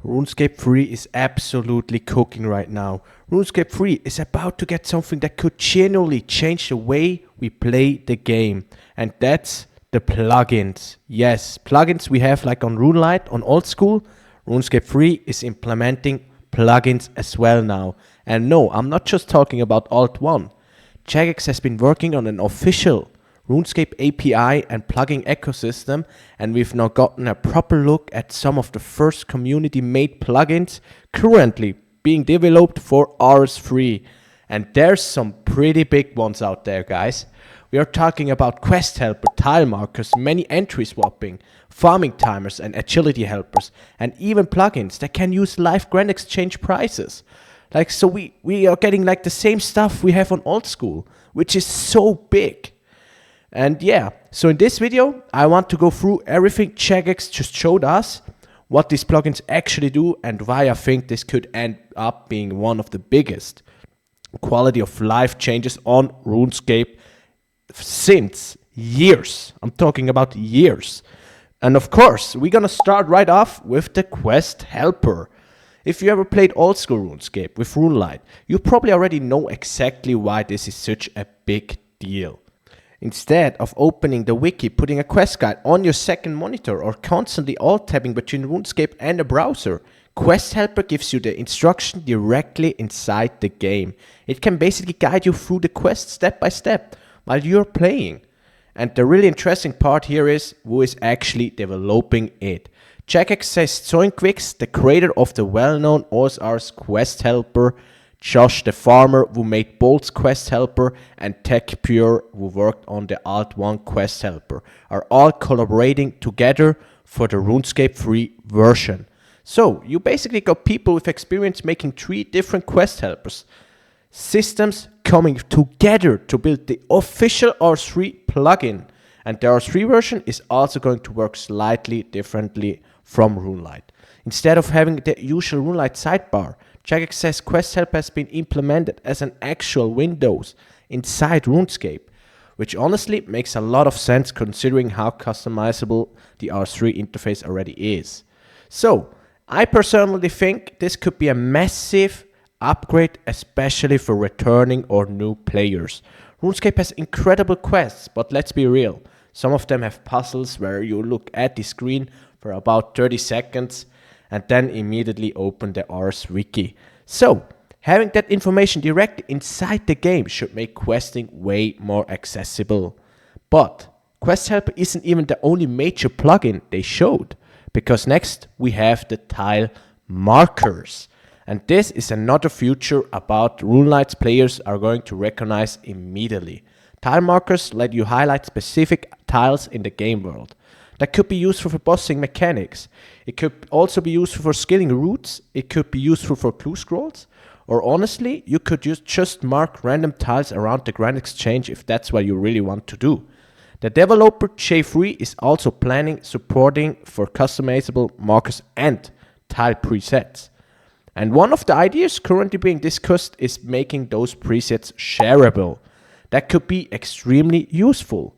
RuneScape 3 is absolutely cooking right now. RuneScape 3 is about to get something that could genuinely change the way we play the game. And that's the plugins. Yes, plugins we have like on RuneLite, on old school. RuneScape 3 is implementing plugins as well now. And no, I'm not just talking about Alt 1. Jagex has been working on an official RuneScape API and plugin ecosystem, and we've now gotten a proper look at some of the first community-made plugins currently being developed for RS3. And there's some pretty big ones out there, guys. We are talking about quest helper, tile markers, many entry swapping, farming timers and agility helpers, and even plugins that can use live grand exchange prices. Like, so we are getting like the same stuff we have on old school, which is so big. And yeah, so in this video, I want to go through everything Jagex just showed us, what these plugins actually do, and why I think this could end up being one of the biggest quality of life changes on RuneScape since years. I'm talking about years. And of course, we're gonna start right off with the quest helper. If you ever played old school RuneScape with RuneLite, you probably already know exactly why this is such a big deal. Instead of opening the wiki, putting a quest guide on your second monitor, or constantly alt-tabbing between RuneScape and a browser, Quest Helper gives you the instruction directly inside the game. It can basically guide you through the quest step by step while you're playing. And the really interesting part here is who is actually developing it. Jagex says Zoinquix, the creator of the well-known OSR's Quest Helper, Josh the farmer who made Bolt's Quest Helper, and TechPure who worked on the Alt 1 Quest Helper, are all collaborating together for the RuneScape 3 version. So you basically got people with experience making 3 different Quest Helpers systems coming together to build the official R3 plugin. And the R3 version is also going to work slightly differently from RuneLite. Instead of having the usual RuneLite sidebar, Jagex says Quest Helper has been implemented as an actual Windows inside RuneScape, which honestly makes a lot of sense considering how customizable the R3 interface already is. So, I personally think this could be a massive upgrade, especially for returning or new players. RuneScape has incredible quests, but let's be real, some of them have puzzles where you look at the screen for about 30 seconds and then immediately open the RS wiki. So, having that information directly inside the game should make questing way more accessible. But Quest Helper isn't even the only major plugin they showed, because next we have the tile markers. And this is another feature about RuneLite's players are going to recognize immediately. Tile markers let you highlight specific tiles in the game world. That could be useful for bossing mechanics. It could also be useful for skilling routes. It could be useful for clue scrolls. Or honestly, you could just mark random tiles around the Grand Exchange if that's what you really want to do. The developer J3 is also planning supporting for customizable markers and tile presets. And one of the ideas currently being discussed is making those presets shareable. That could be extremely useful.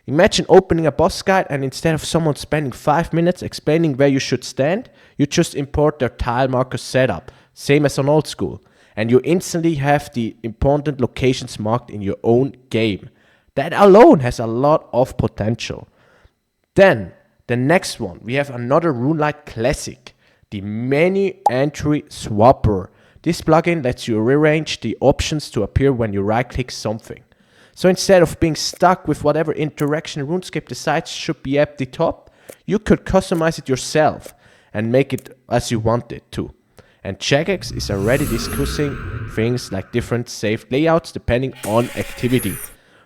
Imagine opening a boss guide and instead of someone spending 5 minutes explaining where you should stand, you just import their tile marker setup, same as on old school. And you instantly have the important locations marked in your own game. That alone has a lot of potential. Then, the next one, we have another RuneLite classic, the Many Entry Swapper. This plugin lets you rearrange the options to appear when you right-click something. So instead of being stuck with whatever interaction RuneScape decides should be at the top, you could customize it yourself and make it as you want it to. And Jagex is already discussing things like different saved layouts depending on activity.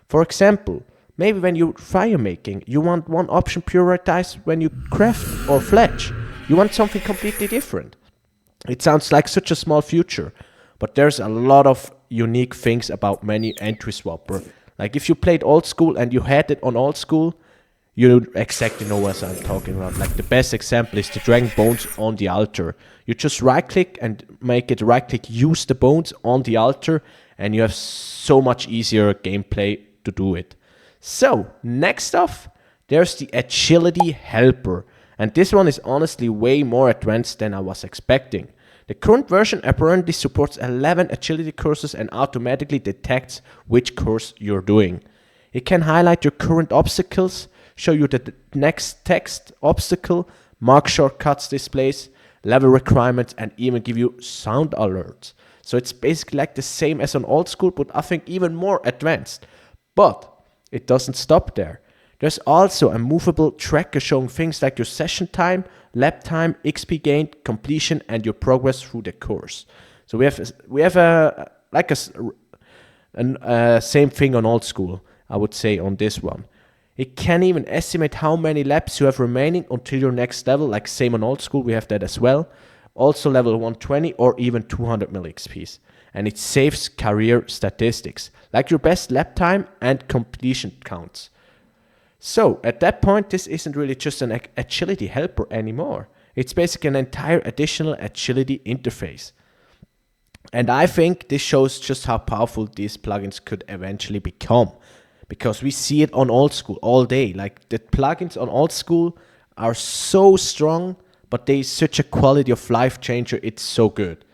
For example, maybe when you're fire making, you want one option prioritized when you craft or fletch. You want something completely different. It sounds like such a small future, but there's a lot of unique things about Many Entry Swapper. Like if you played old school and you had it on old school, you exactly know what I'm talking about. Like the best example is the Dragon Bones on the altar. You just right click and make it right click use the bones on the altar, and you have so much easier gameplay to do it. So next off, there's the Agility Helper. And this one is honestly way more advanced than I was expecting. The current version apparently supports 11 agility courses and automatically detects which course you're doing. It can highlight your current obstacles, show you the next text obstacle, mark shortcuts displays, level requirements, and even give you sound alerts. So it's basically like the same as on old school, but I think even more advanced. But it doesn't stop there. There's also a movable tracker showing things like your session time, lap time, XP gained, completion, and your progress through the course. So we have a same thing on old school, I would say, on this one. It can even estimate how many laps you have remaining until your next level, like same on old school, we have that as well. Also level 120 or even 200 mil XPs. And it saves career statistics, like your best lap time and completion counts. So at that point, this isn't really just an agility helper anymore. It's basically an entire additional agility interface. And I think this shows just how powerful these plugins could eventually become. Because we see it on old school all day. Like the plugins on old school are so strong, but they such a quality of life changer. It's so good.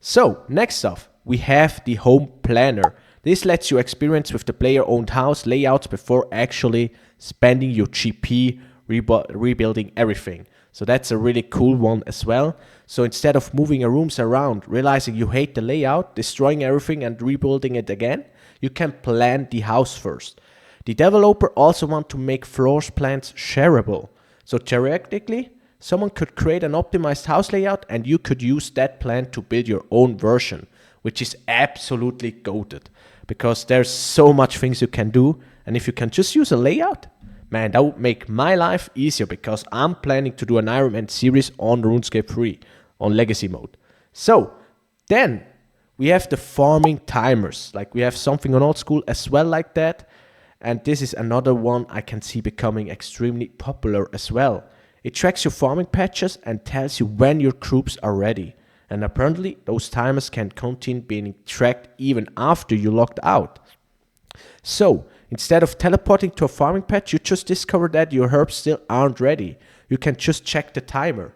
So next off, we have the home planner. This lets you experience with the player owned house layouts before actually spending your GP rebuilding everything. So that's a really cool one as well. So instead of moving your rooms around, realizing you hate the layout, destroying everything and rebuilding it again, you can plan the house first. The developer also wants to make floor plans shareable. So theoretically, someone could create an optimized house layout and you could use that plan to build your own version, which is absolutely goated because there's so much things you can do. And if you can just use a layout, man, that would make my life easier because I'm planning to do an Iron Man series on RuneScape 3 on Legacy mode. So then we have the farming timers. Like we have something on old school as well like that. And this is another one I can see becoming extremely popular as well. It tracks your farming patches and tells you when your troops are ready. And apparently those timers can continue being tracked even after you logged out. So instead of teleporting to a farming patch, you just discover that your herbs still aren't ready. You can just check the timer.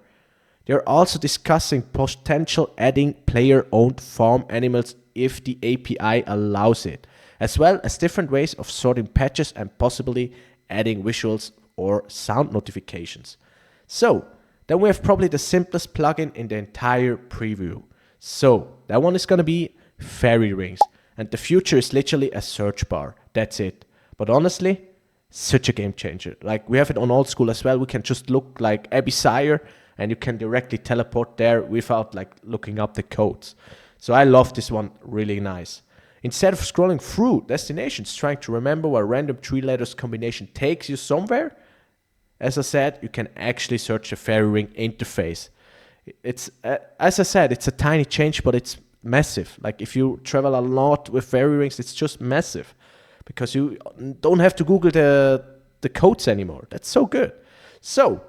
They're also discussing potential adding player-owned farm animals if the API allows it, as well as different ways of sorting patches and possibly adding visuals or sound notifications. So then we have probably the simplest plugin in the entire preview. So that one is going to be fairy rings. And the future is literally a search bar. That's it. But honestly, such a game changer. Like we have it on old school as well. We can just look like Abyssire and you can directly teleport there without like looking up the codes. So I love this one, really nice. Instead of scrolling through destinations trying to remember where random 3 letters combination takes you somewhere, as I said, you can actually search the fairy ring interface. It's as I said, it's a tiny change, but it's massive. Like if you travel a lot with fairy rings, it's just massive because you don't have to Google the codes anymore. That's so good. So,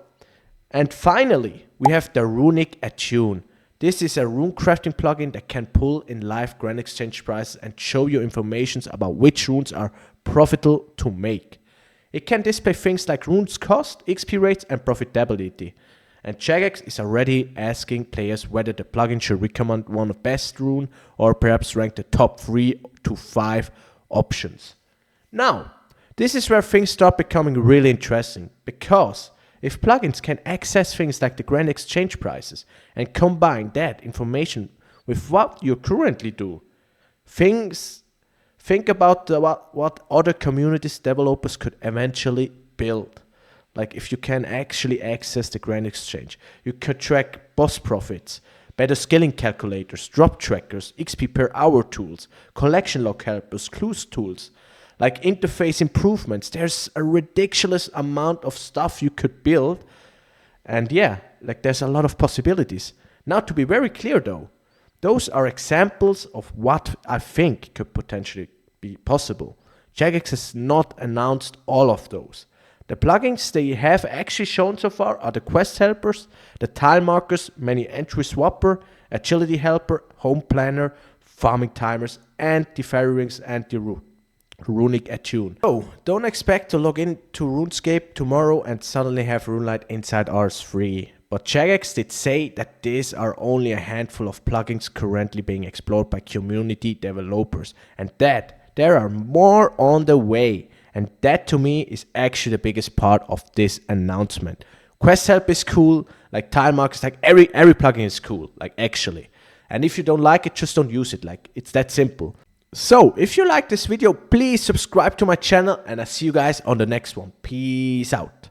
and finally, we have the Runic Attune. This is a Runecrafting plugin that can pull in live grand exchange prices and show you information about which runes are profitable to make. It can display things like runes cost, XP rates, and profitability. And Jagex is already asking players whether the plugin should recommend one of best rune or perhaps rank the top 3 to 5 options. Now, this is where things start becoming really interesting because if plugins can access things like the grand exchange prices and combine that information with what you currently do, think about what other communities developers could eventually build. Like if you can actually access the grand exchange, you could track boss profits, better skilling calculators, drop trackers, XP per hour tools, collection log helpers, clues tools, like interface improvements. There's a ridiculous amount of stuff you could build. And yeah, like there's a lot of possibilities. Now to be very clear though, those are examples of what I think could potentially be possible. Jagex has not announced all of those. The plugins they have actually shown so far are the quest helpers, the tile markers, many entry swapper, agility helper, home planner, farming timers, and the fairy rings and the Runic attune. So don't expect to log into RuneScape tomorrow and suddenly have RuneLite inside RS3. But Jagex did say that these are only a handful of plugins currently being explored by community developers, and that there are more on the way. And that to me is actually the biggest part of this announcement. Quest help is cool, like tile markers, like every plugin is cool, like actually. And if you don't like it, just don't use it, like it's that simple. So if you like this video, please subscribe to my channel and I'll see you guys on the next one. Peace out.